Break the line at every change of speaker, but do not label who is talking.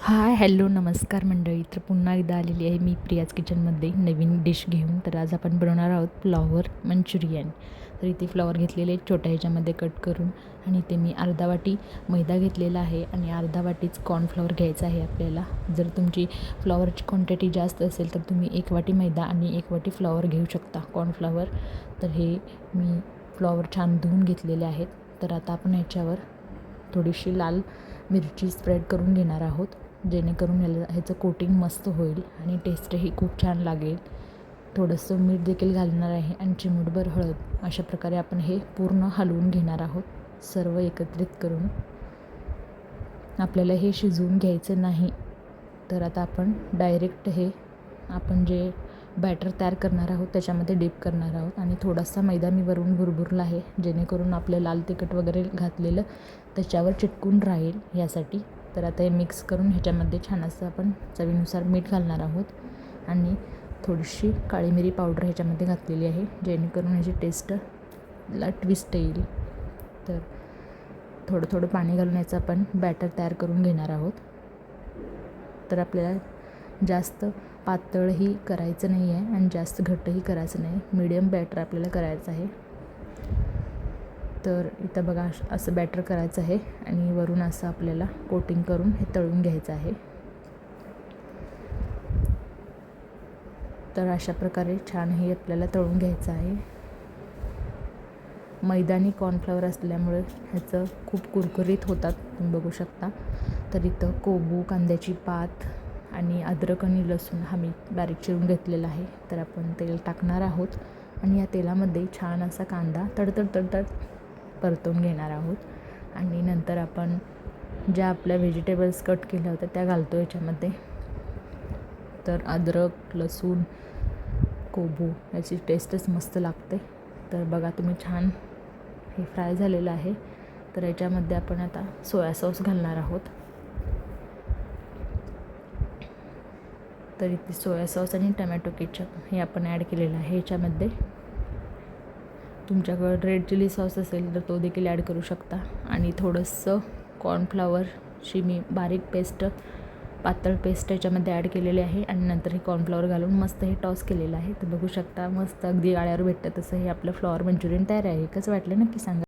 Hi hello नमस्कार मंडळी. तर पुन्हा एकदा आलेली आहे मी प्रियाज किचनमध्ये नवीन डिश घेऊन. तर आज आपण बनवणार आहोत फ्लॉवर मंचुरियन. तर इथे फ्लॉवर घेतलेले छोट्या ह्याच्यामध्ये कट करून, आणि इथे मी अर्धा वाटी मैदा घेतलेला आहे आणि अर्धा वाटीच कॉर्नफ्लॉवर घ्यायचा आहे आपल्याला. जर तुमची फ्लॉवरची क्वांटिटी जास्त असेल तर तुम्ही 1 वाटी मैदा आणि 1 वाटी फ्लॉवर घेऊ शकता, कॉर्नफ्लॉवर. तर हे मी फ्लॉवर छान धुवून घेतलेले आहेत. तर आता आपण ह्याच्यावर थोडीशी लाल मिरची स्प्रेड करून घेणार आहोत, जेणेकरून ह्याचं कोटिंग मस्त होईल आणि टेस्टही खूप छान लागेल. थोडंसं मीठ देखील घालणार आहे आणि चिमूटभर हळद. अशा प्रकारे आपण हे पूर्ण हलवून घेणार आहोत सर्व एकत्रित करून. आपल्याला हे शिजवून घ्यायचं नाही. तर आता आपण डायरेक्ट हे आपण जे बॅटर तयार करणार आहोत त्याच्यामध्ये डिप करणार आहोत. आणि थोडासा मैदा मी वरून भुरभुरला आहे, जेणेकरून आपलं लाल तिखट वगैरे घातलेलं त्याच्यावर चिटकून राहील यासाठी. तर आता हे मिक्स करून ह्याच्यामध्ये छान असं आपण चवीनुसार मीठ घालणार आहोत आणि थोडीशी काळी मिरी पावडर ह्याच्यामध्ये घातलेली आहे, जेणेकरून ह्याची टेस्टला ट्विस्ट येईल. तर थोडं थोडं पाणी घालून याचं आपण बॅटर तयार करून घेणार आहोत. तर आपल्याला जास्त पातळही करायचं नाही आहे आणि जास्त घट्टही करायचं नाही, मीडियम बॅटर आपल्याला करायचं आहे. तर इथं बघा असं बॅटर करायचं आहे आणि वरून असं आपल्याला कोटिंग करून हे तळून घ्यायचं आहे. तर अशा प्रकारे छान हे आपल्याला तळून घ्यायचं आहे. मैदा आणि कॉर्नफ्लॉवर असल्यामुळे ह्याचं खूप कुरकुरीत होतात, तुम्ही बघू शकता. तर इथं कोबू, कांद्याची पात आणि अद्रक आणि लसूण हा मी बारीक चिरून घेतलेला आहे. तर आपण तेल टाकणार आहोत आणि या तेलामध्ये छान असा कांदा तडतड परतवून घेणार आहोत. आणि नंतर आपण ज्या आपल्या व्हेजिटेबल्स कट केल्या होत्या त्या घालतो याच्यामध्ये. तर अद्रक, लसूण, कोबू याची टेस्टच मस्त लागते. तर बघा तुम्ही, छान हे फ्राय झालेलं आहे. तर याच्यामध्ये आपण आता सोया सॉस घालणार आहोत. तर इथे सोया सॉस आणि टमॅटो केचप हे आपण ॲड केलेलं आहे याच्यामध्ये. तुमच्याकडं रेड चिली सॉस असेल तर तो देखील ॲड करू शकता. आणि थोडंसं कॉर्नफ्लॉवरची मी बारीक पेस्ट, पातळ पेस्ट याच्यामध्ये ॲड केलेली आहे आणि नंतर हे कॉर्नफ्लॉवर घालून मस्त हे टॉस केलेलं आहे. तर बघू शकता, मस्त अगदी गाळ्यावर भेटतं तसं हे आपलं फ्लॉवर मंचुरियन तयार आहे. कसं वाटलं नक्की सांगा.